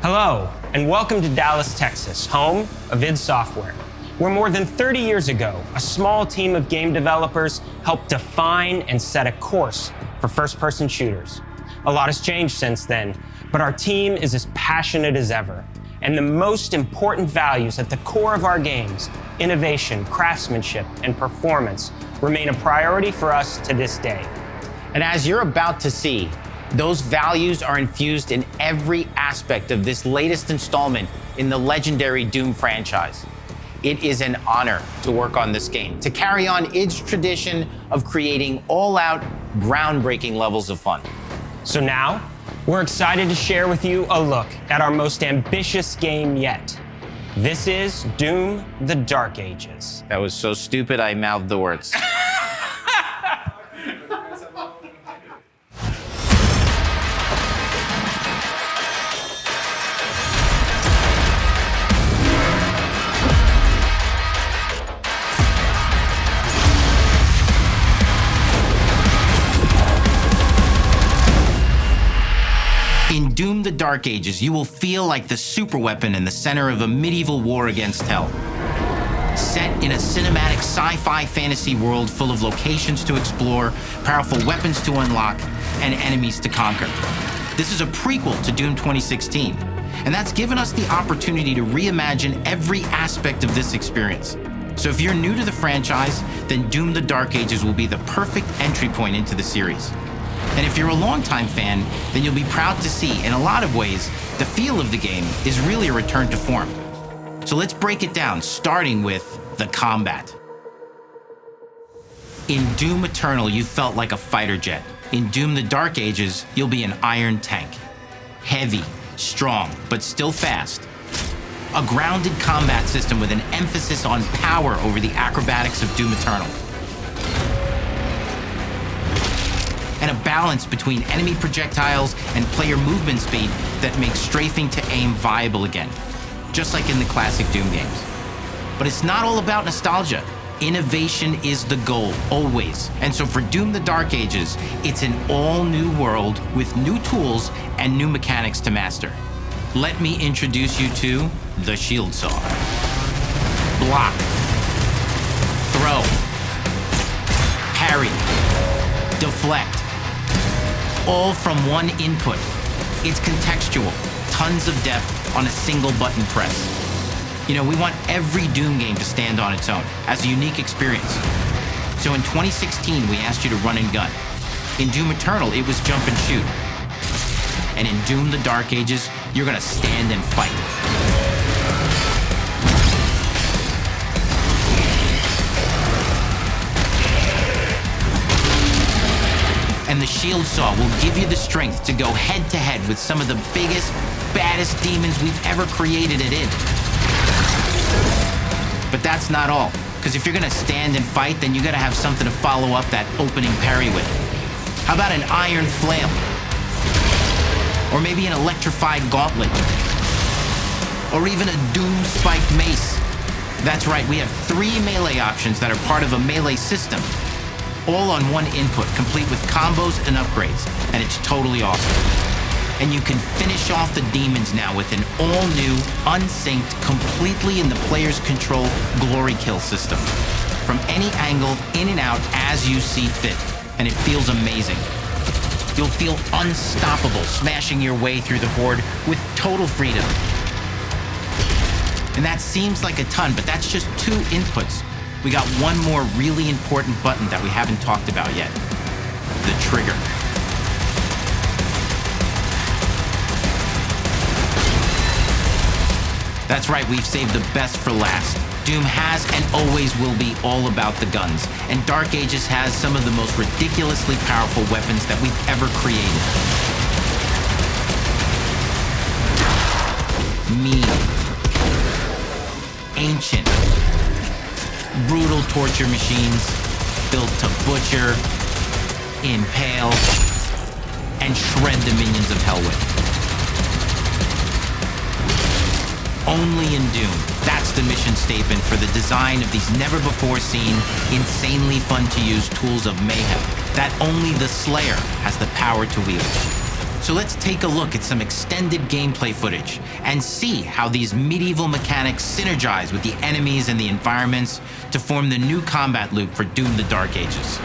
Hello, and welcome to Dallas, Texas, home of id Software, where more than 30 years ago, a small team of game developers helped define and set a course for first-person shooters. A lot has changed since then, but our team is as passionate as ever. And the most important values at the core of our games, innovation, craftsmanship, and performance, remain a priority for us to this day. And as you're about to see, those values are infused in every aspect of this latest installment in the legendary Doom franchise. It is an honor to work on this game, to carry on id's tradition of creating all-out, groundbreaking levels of fun. So now, we're excited to share with you a look at our most ambitious game yet. This is Doom: The Dark Ages. That was so stupid, I mouthed the words. In Doom: The Dark Ages, you will feel like the superweapon in the center of a medieval war against hell. Set in a cinematic sci-fi fantasy world full of locations to explore, powerful weapons to unlock, and enemies to conquer. This is a prequel to Doom 2016, and that's given us the opportunity to reimagine every aspect of this experience. So if you're new to the franchise, then Doom: The Dark Ages will be the perfect entry point into the series. And if you're a longtime fan, then you'll be proud to see, in a lot of ways, the feel of the game is really a return to form. So let's break it down, starting with the combat. In Doom Eternal, you felt like a fighter jet. In Doom: The Dark Ages, you'll be an iron tank. Heavy, strong, but still fast. A grounded combat system with an emphasis on power over the acrobatics of Doom Eternal. And a balance between enemy projectiles and player movement speed that makes strafing to aim viable again, just like in the classic Doom games. But it's not all about nostalgia. Innovation is the goal, always. And so for Doom: The Dark Ages, it's an all-new world with new tools and new mechanics to master. Let me introduce you to the shield saw. Block. Throw. Parry. Deflect. All from one input. It's contextual, tons of depth on a single button press. You know, we want every Doom game to stand on its own as a unique experience. So in 2016, we asked you to run and gun. In Doom Eternal, it was jump and shoot. And in Doom: The Dark Ages, you're gonna stand and fight. And the shield saw will give you the strength to go head-to-head with some of the biggest, baddest demons we've ever created at id. But that's not all, because if you're gonna stand and fight, then you gotta have something to follow up that opening parry with. How about an iron flail? Or maybe an electrified gauntlet? Or even a Doom spiked mace? That's right, we have 3 melee options that are part of a melee system. All on one input, complete with combos and upgrades, and it's totally awesome. And you can finish off the demons now with an all-new, unsynced, completely in the player's control glory kill system. From any angle, in and out, as you see fit, and it feels amazing. You'll feel unstoppable, smashing your way through the horde with total freedom. And that seems like a ton, but that's just 2 inputs. We got one more really important button that we haven't talked about yet. The trigger. That's right, we've saved the best for last. Doom has and always will be all about the guns, and Dark Ages has some of the most ridiculously powerful weapons that we've ever created. Mean. Ancient. Brutal torture machines built to butcher, impale, and shred the minions of hell with. Only in Doom, that's the mission statement for the design of these never-before-seen, insanely fun-to-use tools of mayhem that only the Slayer has the power to wield. So let's take a look at some extended gameplay footage and see how these medieval mechanics synergize with the enemies and the environments to form the new combat loop for Doom: The Dark Ages.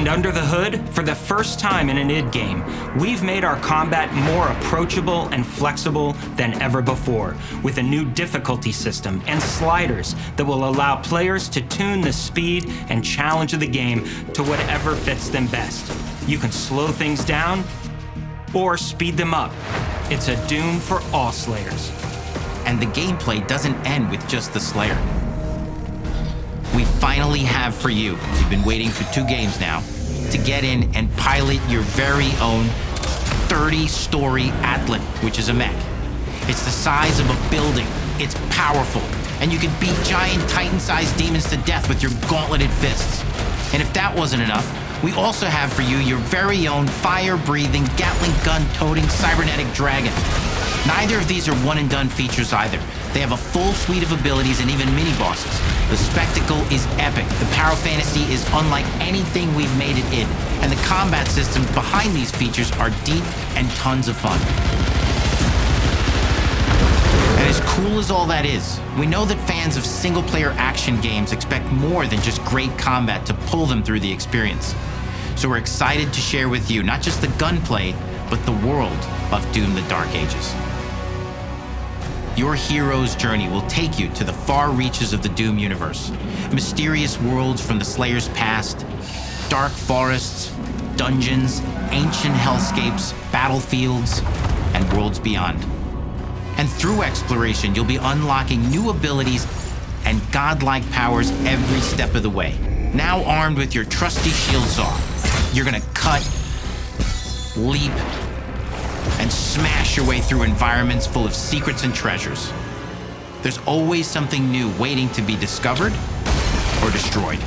Under the hood, for the first time in an id game, we've made our combat more approachable and flexible than ever before, with a new difficulty system and sliders that will allow players to tune the speed and challenge of the game to whatever fits them best. You can slow things down or speed them up. It's a Doom for all Slayers. And the gameplay doesn't end with just the Slayer. We finally have for you, you've been waiting for 2 games now, to get in and pilot your very own 30-story Atlan, which is a mech. It's the size of a building, it's powerful, and you can beat giant Titan-sized demons to death with your gauntleted fists. And if that wasn't enough, we also have for you your very own fire-breathing, Gatling gun-toting cybernetic dragon. Neither of these are one-and-done features either. They have a full suite of abilities and even mini-bosses. The spectacle is epic. The Power Fantasy is unlike anything we've made it in. And the combat systems behind these features are deep and tons of fun. And as cool as all that is, we know that fans of single-player action games expect more than just great combat to pull them through the experience. So we're excited to share with you not just the gunplay, but the world of Doom: The Dark Ages. Your hero's journey will take you to the far reaches of the Doom universe. Mysterious worlds from the Slayer's past, dark forests, dungeons, ancient hellscapes, battlefields, and worlds beyond. And through exploration, you'll be unlocking new abilities and godlike powers every step of the way. Now armed with your trusty shield saw, you're gonna cut, leap, and smash your way through environments full of secrets and treasures. There's always something new waiting to be discovered or destroyed.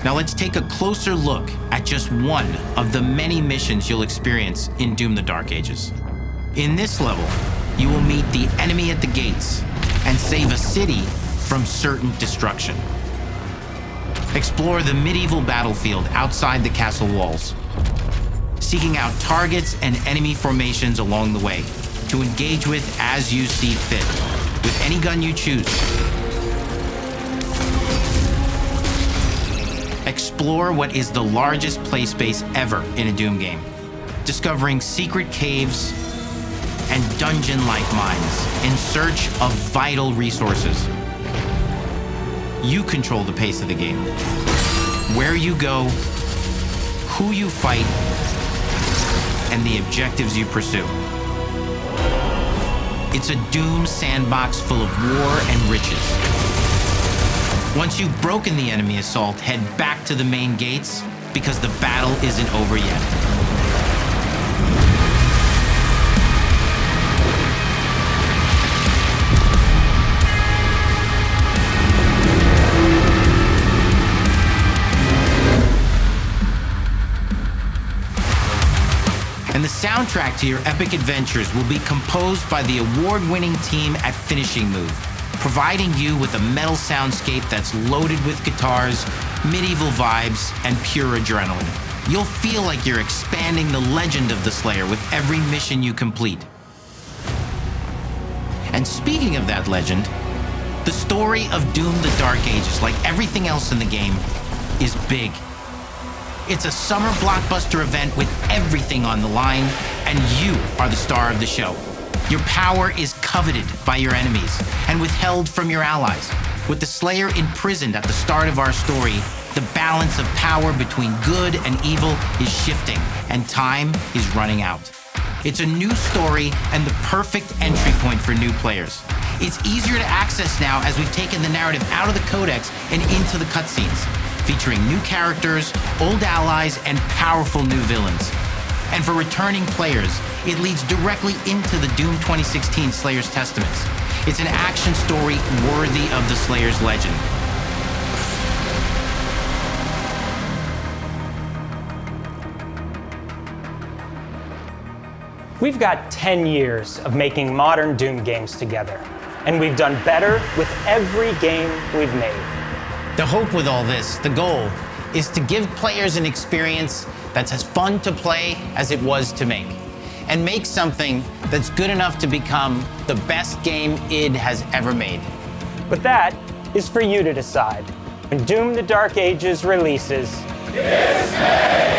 Now let's take a closer look at just one of the many missions you'll experience in Doom: The Dark Ages. In this level, you will meet the enemy at the gates and save a city from certain destruction. Explore the medieval battlefield outside the castle walls, seeking out targets and enemy formations along the way to engage with as you see fit, with any gun you choose. Explore what is the largest play space ever in a Doom game, discovering secret caves and dungeon-like mines in search of vital resources. You control the pace of the game, where you go, who you fight, and the objectives you pursue. It's a Doom sandbox full of war and riches. Once you've broken the enemy assault, head back to the main gates, because the battle isn't over yet. And the soundtrack to your epic adventures will be composed by the award-winning team at Finishing Move, providing you with a metal soundscape that's loaded with guitars, medieval vibes, and pure adrenaline. You'll feel like you're expanding the legend of the Slayer with every mission you complete. And speaking of that legend, the story of Doom: The Dark Ages, like everything else in the game, is big. It's a summer blockbuster event with everything on the line, and you are the star of the show. Your power is coveted by your enemies and withheld from your allies. With the Slayer imprisoned at the start of our story, the balance of power between good and evil is shifting, and time is running out. It's a new story and the perfect entry point for new players. It's easier to access now as we've taken the narrative out of the codex and into the cutscenes, featuring new characters, old allies, and powerful new villains. And for returning players, it leads directly into the Doom 2016 Slayer's Testaments. It's an action story worthy of the Slayer's legend. We've got 10 years of making modern Doom games together, and we've done better with every game we've made. The hope with all this, the goal, is to give players an experience that's as fun to play as it was to make, and make something that's good enough to become the best game id has ever made. But that is for you to decide. When Doom: The Dark Ages releases, Disney!